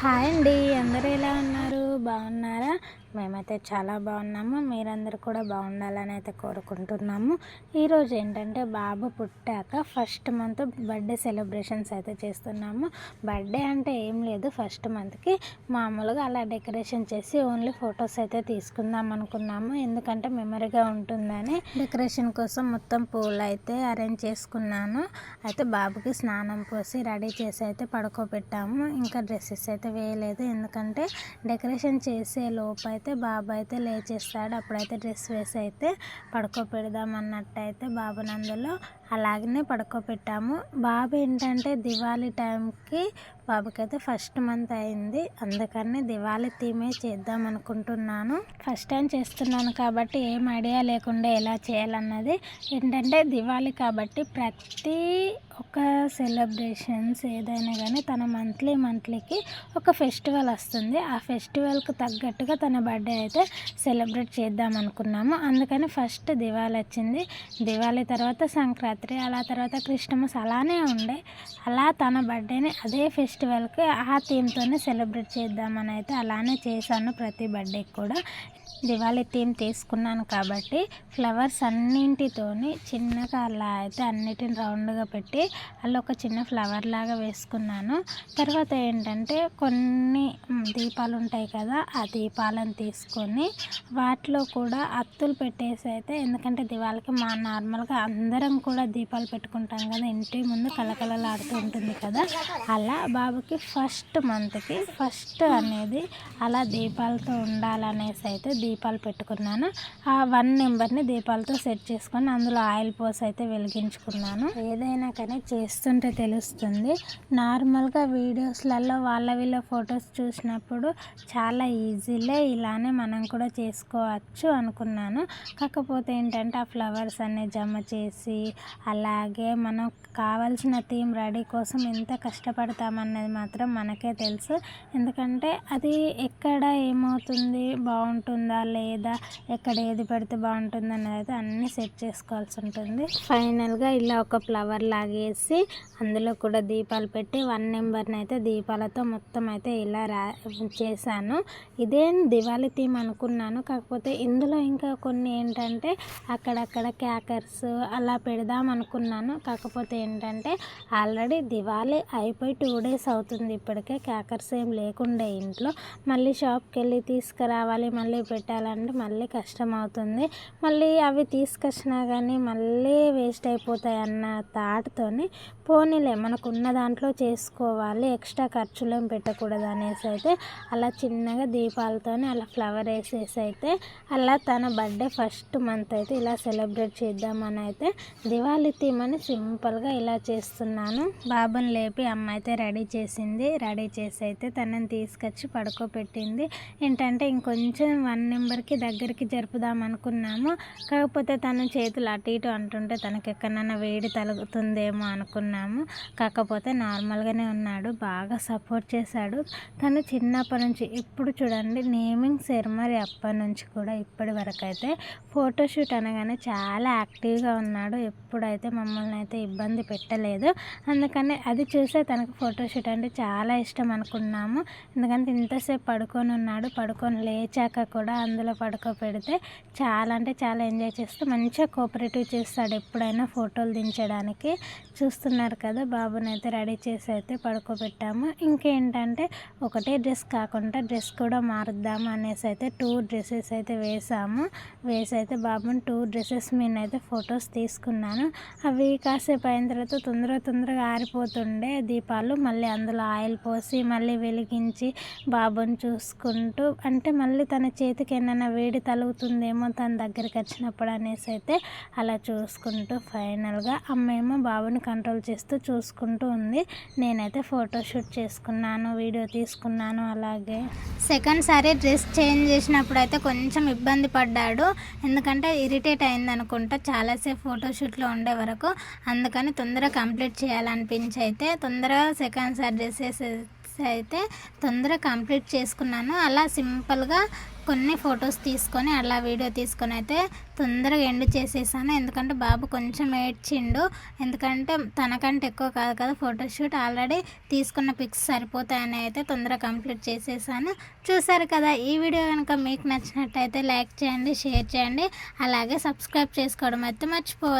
Hi అండి. అందరూ ఎలా ఉన్నారు? బాగున్నారా? మేమైతే చాలా బాగున్నాము. మీరందరూ కూడా బాగుండాలని అయితే కోరుకుంటున్నాము. ఈరోజు ఏంటంటే బాబు పుట్టాక ఫస్ట్ మంత్ బర్త్డే సెలబ్రేషన్స్ అయితే చేస్తున్నాము. బర్త్డే అంటే ఏం లేదు, ఫస్ట్ మంత్కి మామూలుగా అలా డెకరేషన్ చేసి ఓన్లీ ఫొటోస్ అయితే తీసుకుందాం అనుకున్నాము. ఎందుకంటే మెమరీగా ఉంటుందని డెకరేషన్ కోసం మొత్తం పూలు అయితే అరేంజ్ చేసుకున్నాను. అయితే బాబుకి స్నానం పోసి రెడీ చేసి అయితే పడుకోబెట్టాము. ఇంకా డ్రెస్సెస్ అయితే వేయలేదు, ఎందుకంటే డెకరేషన్ చేసే లోపు అయితే బాబు అయితే లేచేస్తాడు. అప్పుడైతే డ్రెస్ వేసి అయితే పడుకోబెడదాం అన్నట్టు అయితే బాబుని అందులో అలాగనే పడుకోబెట్టాము. బాబు ఏంటంటే దివాళీ టైంకి బాబుకైతే ఫస్ట్ మంత్ అయింది, అందుకని దివాళీ థీమే చేద్దాం అనుకుంటున్నాను. ఫస్ట్ టైం చేస్తున్నాను కాబట్టి ఏం ఐడియా లేకుండా ఎలా చేయాలన్నది. ఏంటంటే దివాళీ కాబట్టి ప్రతి ఒక సెలబ్రేషన్స్ ఏదైనా కానీ తన మంత్లీకి ఒక ఫెస్టివల్ వస్తుంది. ఆ ఫెస్టివల్కి తగ్గట్టుగా తన బర్త్డే అయితే సెలబ్రేట్ చేద్దాం అనుకున్నాము. అందుకని ఫస్ట్ దివాళీ వచ్చింది, దివాళీ తర్వాత సంక్రాంతి, అలా తర్వాత క్రిస్టమస్ అలానే ఉండే. అలా తన బర్త్డేని అదే ఫెస్టివల్కి ఆ థీమ్తోనే సెలబ్రేట్ చేద్దామని అయితే అలానే చేశాను. ప్రతి బర్త్డేకి కూడా దివాళీ థీమ్ తీసుకున్నాను కాబట్టి ఫ్లవర్స్ అన్నింటితోని చిన్నగా అలా అయితే అన్నిటిని రౌండ్గా పెట్టి అలా ఒక చిన్న ఫ్లవర్ లాగా వేసుకున్నాను. తర్వాత ఏంటంటే కొన్ని దీపాలు ఉంటాయి కదా, ఆ దీపాలను తీసుకొని వాటిలో కూడా అత్తులు పెట్టేసి అయితే, ఎందుకంటే దివాళీకి మా నార్మల్గా అందరం కూడా దీపాలు పెట్టుకుంటాం కదా, ఇంటి ముందు కలకలలాడుతూ ఉంటుంది కదా, అలా బాబుకి ఫస్ట్ మంత్కి ఫస్ట్ అనేది అలా దీపాలతో ఉండాలనేసి అయితే దీపాలు పెట్టుకున్నాను. ఆ 1 నెంబర్ని దీపాలతో సెట్ చేసుకొని అందులో ఆయిల్ పోసి అయితే వెలిగించుకున్నాను. ఏదైనా కానీ చేస్తుంటే తెలుస్తుంది. నార్మల్గా వీడియోస్లలో వీళ్ళ ఫొటోస్ చూసినప్పుడు చాలా ఈజీలే, ఇలానే మనం కూడా చేసుకోవచ్చు అనుకున్నాను. కాకపోతే ఏంటంటే ఆ ఫ్లవర్స్ అన్నీ జమ చేసి అలాగే మనం కావాల్సిన థీమ్ రెడీ కోసం ఎంత కష్టపడతామన్నది మాత్రం మనకే తెలుసు. ఎందుకంటే అది ఎక్కడ ఏమవుతుంది, బాగుంటుందా లేదా, ఎక్కడ ఏది పెడితే బాగుంటుంది అన్నది అయితే అన్నీ సెట్ చేసుకోవాల్సి ఉంటుంది. ఫైనల్గా ఇలా ఒక ఫ్లవర్ లాగేసి అందులో కూడా దీపాలు పెట్టి 1 నెంబర్ని అయితే దీపాలతో మొత్తం అయితే ఇలా చేశాను. ఇదే దివాళీ థీమ్ అనుకున్నాను. కాకపోతే ఇందులో ఇంకా కొన్ని ఏంటంటే అక్కడక్కడ క్యాకర్స్ అలా పెడదాం అనుకున్నాను. కాకపోతే ఏంటంటే ఆల్రెడీ దివాళీ అయిపోయి 2 డేస్ అవుతుంది, ఇప్పటికే క్యాకర్స్ ఏం లేకుండే ఇంట్లో. మళ్ళీ షాప్కి వెళ్ళి తీసుకురావాలి, మళ్ళీ పెట్టాలంటే మళ్ళీ కష్టం అవుతుంది. మళ్ళీ అవి తీసుకొచ్చినా కానీ మళ్ళీ వేస్ట్ అయిపోతాయి అన్న థాట్తోని పోనీలే మనకు ఉన్న దాంట్లో చేసుకోవాలి, ఎక్స్ట్రా ఖర్చులేం పెట్టకూడదు అనేసి అయితే అలా చిన్నగా దీపాలతోనే అలా ఫ్లవర్ వేసేసి అయితే అలా తన బర్త్డే ఫస్ట్ మంత్ అయితే ఇలా సెలబ్రేట్ చేద్దామని అయితే దివాళీ థీమ్ అని సింపుల్గా ఇలా చేస్తున్నాను. బాబుని లేపి అమ్మ అయితే రెడీ చేసింది. రెడీ చేసి అయితే తనని తీసుకొచ్చి పడుకోబెట్టింది. ఏంటంటే ఇంకొంచెం 1 నెంబర్కి దగ్గరికి జరుపుదాం అనుకున్నాము. కాకపోతే తన చేతులు అటు ఇటు అంటుంటే తనకి ఎక్కడన్నా వేడి తగులుతుందేమో అనుకున్నాము. కాకపోతే నార్మల్గానే ఉన్నాడు, బాగా సపోర్ట్ చేశాడు. తను చిన్నప్పటి నుంచి ఇప్పుడు చూడండి, నేమింగ్ సెరమనీ అప్పటి నుంచి కూడా ఇప్పటి వరకు అయితే ఫోటోషూట్ అనగానే చాలా యాక్టివ్గా ఉన్నాడు. ఎప్పుడైతే మమ్మల్ని అయితే ఇబ్బంది పెట్టలేదు. అందుకని అది చూసే తనకు ఫోటోషూట్ అంటే చాలా ఇష్టం అనుకున్నాము. ఎందుకంటే ఇంతసేపు పడుకొని ఉన్నాడు, పడుకొని లేచాక కూడా అందులో పడుకోబెడితే చాలా అంటే చాలా ఎంజాయ్ చేస్తూ మంచిగా కోఆపరేటివ్ చేస్తాడు ఎప్పుడైనా ఫోటోలు దించడానికి. చూస్తున్నారు కదా, బాబుని అయితే రెడీ చేసి అయితే పడుకోబెట్టాము. ఇంకేంటంటే ఒకటే డ్రెస్ కాకుండా డ్రెస్ కూడా మారుద్దాము అనేసి అయితే 2 డ్రెస్సెస్ అయితే వేసి అయితే బాబుని 2 డ్రెస్సెస్ మీద అయితే ఫొటోస్ తీసుకున్నాను. అవి కాసేపు అయిన తర్వాత తొందరగా ఆరిపోతుండే దీపాలు. మళ్ళీ అందులో ఆయిల్ పోసి మళ్ళీ వెలిగించి బాబుని చూసుకుంటూ, అంటే మళ్ళీ తన చేతికి ఏమైనా వేడి తగులుతుందేమో తన దగ్గరికి వచ్చినప్పుడు అనేసి అయితే అలా చూసుకుంటూ ఫైనల్గా అమ్మేమో బాబుని కంట్రోల్ చేస్తూ చూసుకుంటూ ఉంది. నేనైతే ఫోటోషూట్ చేసుకున్నాను, వీడియో తీసుకున్నాను. అలాగే సెకండ్ సారి డ్రెస్ చేంజ్ చేసినప్పుడు అయితే కొంచెం ఇబ్బంది పడ్డాడు, ఎందుకంటే ఇరిటేట్ అయింది అనుకుంటా చాలాసేపు ఫోటోషూట్లో ఉండే వరకు. అందుకని తొందరగా కంప్లీట్ చేయాలనిపించి అయితే తొందరగా సెకండ్ సారి డ్రెస్సెస్ అయితే తొందరగా కంప్లీట్ చేసుకున్నాను. అలా సింపుల్గా కొన్ని ఫొటోస్ తీసుకొని అలా వీడియో తీసుకొని అయితే తొందరగా ఎండ్ చేసేసాను. ఎందుకంటే బాబు కొంచెం ఏడ్చిండు. ఎందుకంటే తనకంటే ఎక్కువ కాదు కదా ఫోటోషూట్, ఆల్రెడీ తీసుకున్న పిక్స్ సరిపోతాయని అయితే తొందరగా కంప్లీట్ చేసేసాను. చూసారు కదా, ఈ వీడియో కనుక మీకు నచ్చినట్టయితే లైక్ చేయండి, షేర్ చేయండి, అలాగే సబ్స్క్రైబ్ చేసుకోవడం అయితే మర్చిపోవద్దు.